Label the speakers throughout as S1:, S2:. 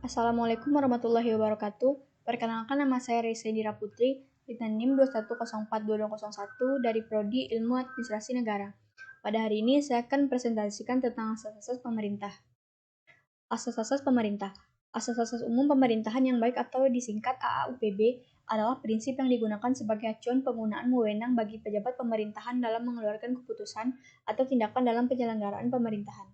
S1: Assalamualaikum warahmatullahi wabarakatuh. Perkenalkan, nama saya Reza Indira Putri, dengan NIM 2104201 dari Prodi Ilmu Administrasi Negara. Pada hari ini saya akan presentasikan tentang asas-asas pemerintah. Asas-asas pemerintah. Asas-asas umum pemerintahan yang baik atau disingkat AAUPB adalah prinsip yang digunakan sebagai acuan penggunaan wewenang bagi pejabat pemerintahan dalam mengeluarkan keputusan atau tindakan dalam penyelenggaraan pemerintahan.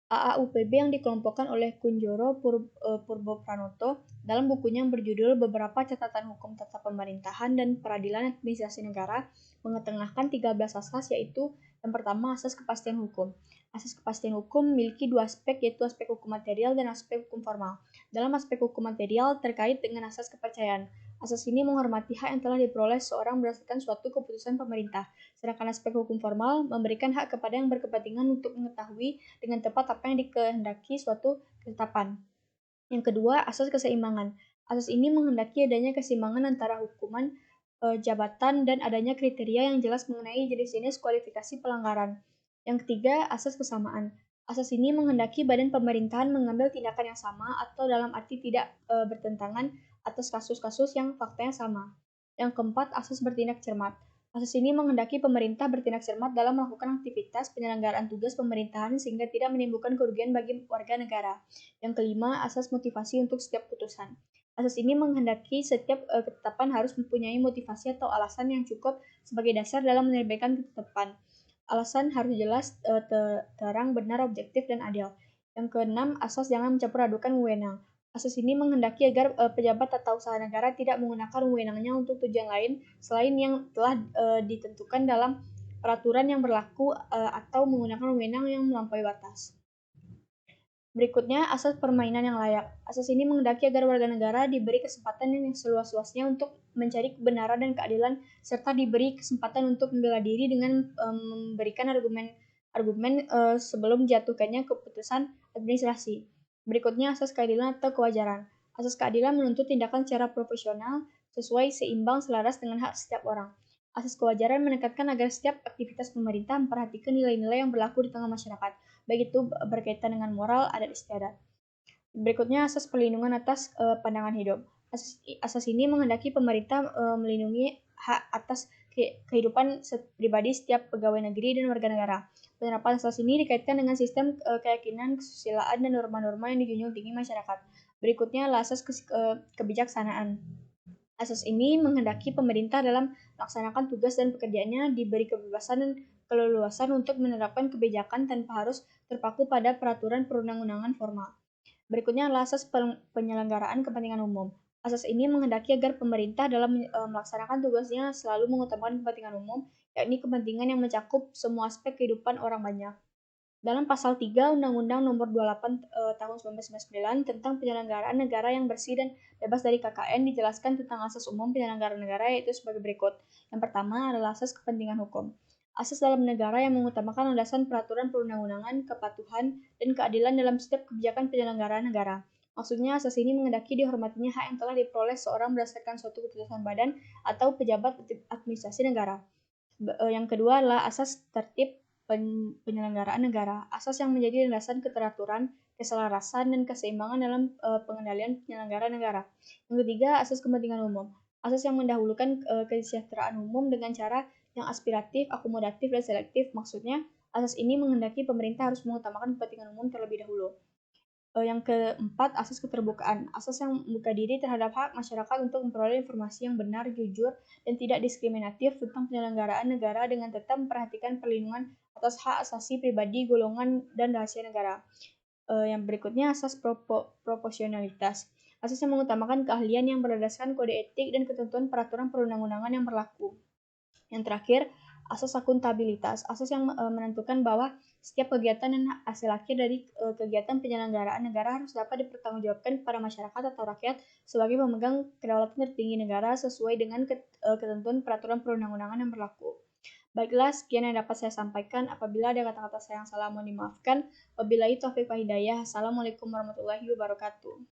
S1: AAUPB yang dikelompokkan oleh Kunjoro Purbopranoto dalam bukunya yang berjudul Beberapa Catatan Hukum Tata Pemerintahan dan Peradilan Administrasi Negara mengetengahkan 13 asas, yaitu yang pertama, asas kepastian hukum. Asas kepastian hukum memiliki dua aspek, yaitu aspek hukum material dan aspek hukum formal. Dalam aspek hukum material terkait dengan asas kepercayaan. Asas ini menghormati hak yang telah diperoleh seorang berdasarkan suatu keputusan pemerintah. Sedangkan aspek hukum formal memberikan hak kepada yang berkepentingan untuk mengetahui dengan tepat apa yang dikehendaki suatu ketetapan. Yang kedua, asas keseimbangan. Asas ini menghendaki adanya keseimbangan antara hukuman, jabatan, dan adanya kriteria yang jelas mengenai jenis-jenis kualifikasi pelanggaran. Yang ketiga, asas kesamaan. Asas ini menghendaki badan pemerintahan mengambil tindakan yang sama atau dalam arti tidak bertentangan atas kasus-kasus yang faktanya sama. Yang keempat, asas bertindak cermat. Asas ini menghendaki pemerintah bertindak cermat dalam melakukan aktivitas penyelenggaraan tugas pemerintahan sehingga tidak menimbulkan kerugian bagi warga negara. Yang kelima, asas motivasi untuk setiap putusan. Asas ini menghendaki setiap ketetapan harus mempunyai motivasi atau alasan yang cukup sebagai dasar dalam menerbitkan ketetapan. Alasan harus jelas, terang, benar, objektif, dan adil. Yang keenam, asas jangan mencampur adukan wewenang. Asas ini menghendaki agar pejabat tata usaha negara tidak menggunakan wewenangnya untuk tujuan lain selain yang telah ditentukan dalam peraturan yang berlaku atau menggunakan wewenang yang melampaui batas. Berikutnya, asas permainan yang layak. Asas ini menghendaki agar warga negara diberi kesempatan yang seluas-luasnya untuk mencari kebenaran dan keadilan, serta diberi kesempatan untuk membela diri dengan memberikan argumen sebelum dijatuhkannya keputusan administrasi. Berikutnya, asas keadilan atau kewajaran. Asas keadilan menuntut tindakan secara proporsional, sesuai, seimbang, selaras dengan hak setiap orang. Asas kewajaran menekankan agar setiap aktivitas pemerintah memperhatikan nilai-nilai yang berlaku di tengah masyarakat, baik itu berkaitan dengan moral, adat, istiadat. Berikutnya, asas perlindungan atas pandangan hidup. Asas ini menghendaki pemerintah melindungi hak atas kehidupan pribadi setiap pegawai negeri dan warga negara. Penerapan asas ini dikaitkan dengan sistem keyakinan, kesusilaan, dan norma-norma yang dijunjung tinggi masyarakat. Berikutnya adalah asas kebijaksanaan. Asas ini menghendaki pemerintah dalam melaksanakan tugas dan pekerjaannya diberi kebebasan dan keleluasan untuk menerapkan kebijakan tanpa harus terpaku pada peraturan perundang-undangan formal. Berikutnya adalah asas penyelenggaraan kepentingan umum. Asas ini menghendaki agar pemerintah dalam melaksanakan tugasnya selalu mengutamakan kepentingan umum, yakni kepentingan yang mencakup semua aspek kehidupan orang banyak. Dalam pasal 3 Undang-Undang Nomor 28 Tahun 1999 tentang penyelenggaraan negara yang bersih dan bebas dari KKN dijelaskan tentang asas umum penyelenggaraan negara, yaitu sebagai berikut. Yang pertama adalah asas kepentingan hukum. Asas dalam negara yang mengutamakan landasan peraturan perundang-undangan, kepatuhan, dan keadilan dalam setiap kebijakan penyelenggaraan negara. Maksudnya, asas ini menghendaki dihormatinya hak yang telah diperoleh seorang berdasarkan suatu keputusan badan atau pejabat administrasi negara. Yang kedua adalah asas tertib penyelenggaraan negara. Asas yang menjadi landasan keteraturan, keselarasan, dan keseimbangan dalam pengendalian penyelenggaraan negara. Yang ketiga, asas kepentingan umum. Asas yang mendahulukan kesejahteraan umum dengan cara yang aspiratif, akomodatif, dan selektif. Maksudnya, asas ini menghendaki pemerintah harus mengutamakan kepentingan umum terlebih dahulu. Yang keempat, asas keterbukaan. Asas yang membuka diri terhadap hak masyarakat untuk memperoleh informasi yang benar, jujur, dan tidak diskriminatif tentang penyelenggaraan negara dengan tetap memperhatikan perlindungan atas hak asasi pribadi, golongan, dan rahasia negara. Yang berikutnya, asas proporsionalitas. Asas yang mengutamakan keahlian yang berdasarkan kode etik dan ketentuan peraturan perundang-undangan yang berlaku. Yang terakhir, asas akuntabilitas. Asas yang menentukan bahwa setiap kegiatan dan hasil akhir dari kegiatan penyelenggaraan negara harus dapat dipertanggungjawabkan kepada masyarakat atau rakyat sebagai pemegang kedaulatan tertinggi negara sesuai dengan ketentuan peraturan perundang-undangan yang berlaku. Baiklah, sekian yang dapat saya sampaikan. Apabila ada kata-kata saya yang salah, mohon dimaafkan. Wabillahi taufiq wal hidayah. Assalamualaikum warahmatullahi wabarakatuh.